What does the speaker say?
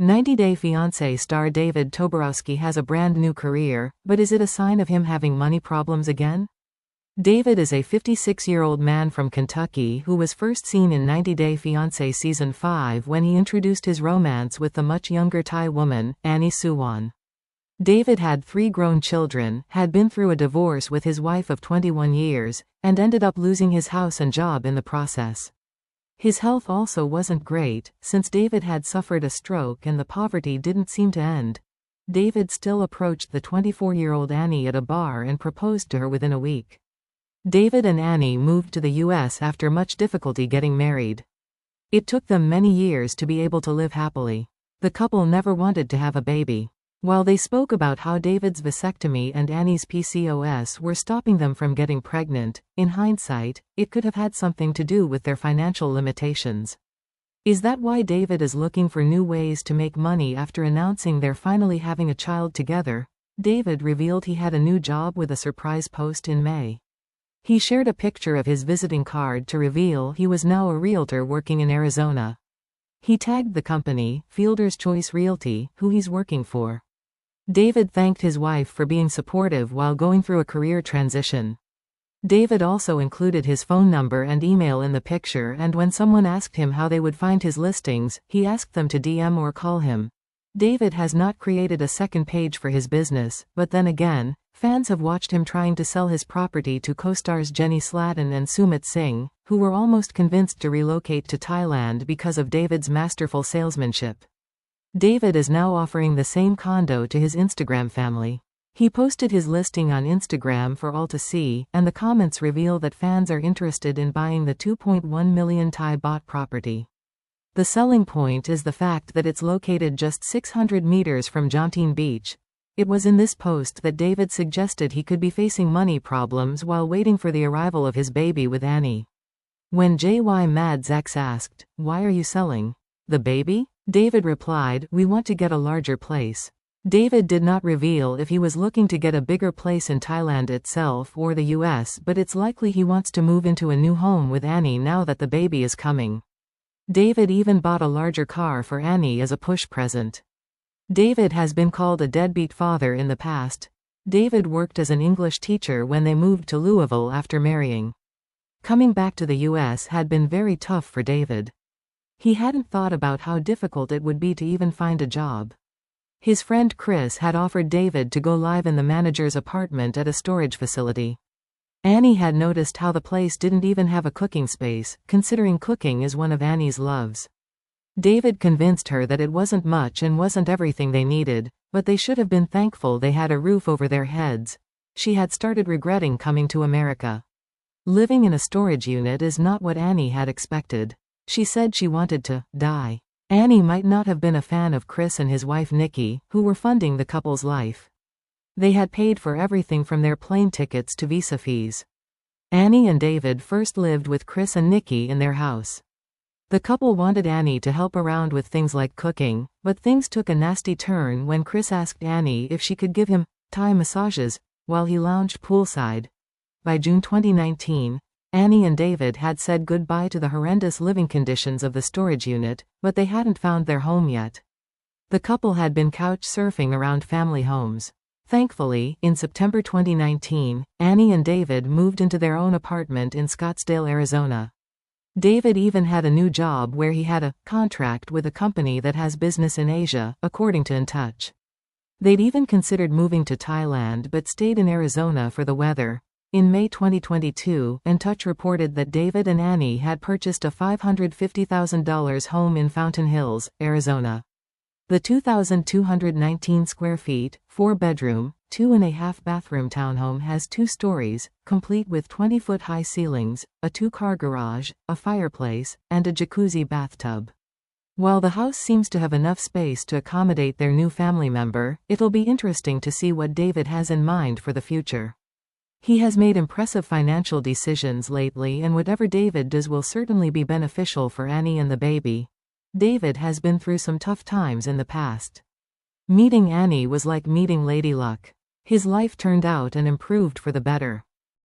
90-Day Fiancé star David Toborowski has a brand new career, but is it a sign of him having money problems again? David is a 56-year-old man from Kentucky who was first seen in 90-Day Fiancé Season 5 when he introduced his romance with the much younger Thai woman, Annie Suwon. David had 3 grown children, had been through a divorce with his wife of 21 years, and ended up losing his house and job in the process. His health also wasn't great, since David had suffered a stroke and the poverty didn't seem to end. David still approached the 24-year-old Annie at a bar and proposed to her within a week. David and Annie moved to the U.S. after much difficulty getting married. It took them many years to be able to live happily. The couple never wanted to have a baby. While they spoke about how David's vasectomy and Annie's PCOS were stopping them from getting pregnant, in hindsight, it could have had something to do with their financial limitations. Is that why David is looking for new ways to make money after announcing they're finally having a child together? David revealed he had a new job with a surprise post in May. He shared a picture of his visiting card to reveal he was now a realtor working in Arizona. He tagged the company, Fielder's Choice Realty, who he's working for. David thanked his wife for being supportive while going through a career transition. David also included his phone number and email in the picture, and when someone asked him how they would find his listings, he asked them to DM or call him. David has not created a second page for his business, but then again, fans have watched him trying to sell his property to co-stars Jenny Slatin and Sumit Singh, who were almost convinced to relocate to Thailand because of David's masterful salesmanship. David is now offering the same condo to his Instagram family. He posted his listing on Instagram for all to see, and the comments reveal that fans are interested in buying the 2.1 million Thai baht property. The selling point is the fact that it's located just 600 meters from Jomtien Beach. It was in this post that David suggested he could be facing money problems while waiting for the arrival of his baby with Annie. When JY Mad Zax asked, "Why are you selling the baby?" David replied, "We want to get a larger place." David did not reveal if he was looking to get a bigger place in Thailand itself or the US, but it's likely he wants to move into a new home with Annie now that the baby is coming. David even bought a larger car for Annie as a push present. David has been called a deadbeat father in the past. David worked as an English teacher when they moved to Louisville after marrying. Coming back to the US had been very tough for David. He hadn't thought about how difficult it would be to even find a job. His friend Chris had offered David to go live in the manager's apartment at a storage facility. Annie had noticed how the place didn't even have a cooking space, considering cooking is one of Annie's loves. David convinced her that it wasn't much and wasn't everything they needed, but they should have been thankful they had a roof over their heads. She had started regretting coming to America. Living in a storage unit is not what Annie had expected. She said she wanted to die. Annie might not have been a fan of Chris and his wife Nikki, who were funding the couple's life. They had paid for everything from their plane tickets to visa fees. Annie and David first lived with Chris and Nikki in their house. The couple wanted Annie to help around with things like cooking, but things took a nasty turn when Chris asked Annie if she could give him Thai massages while he lounged poolside. By June 2019, Annie and David had said goodbye to the horrendous living conditions of the storage unit, but they hadn't found their home yet. The couple had been couch surfing around family homes. Thankfully, in September 2019, Annie and David moved into their own apartment in Scottsdale, Arizona. David even had a new job where he had a contract with a company that has business in Asia, according to In Touch. They'd even considered moving to Thailand but stayed in Arizona for the weather. In May 2022, In Touch reported that David and Annie had purchased a $550,000 home in Fountain Hills, Arizona. The 2,219 square feet, 4-bedroom, 2.5-bathroom townhome has 2 stories, complete with 20-foot-high ceilings, a 2-car garage, a fireplace, and a jacuzzi bathtub. While the house seems to have enough space to accommodate their new family member, it'll be interesting to see what David has in mind for the future. He has made impressive financial decisions lately, and whatever David does will certainly be beneficial for Annie and the baby. David has been through some tough times in the past. Meeting Annie was like meeting Lady Luck. His life turned out and improved for the better.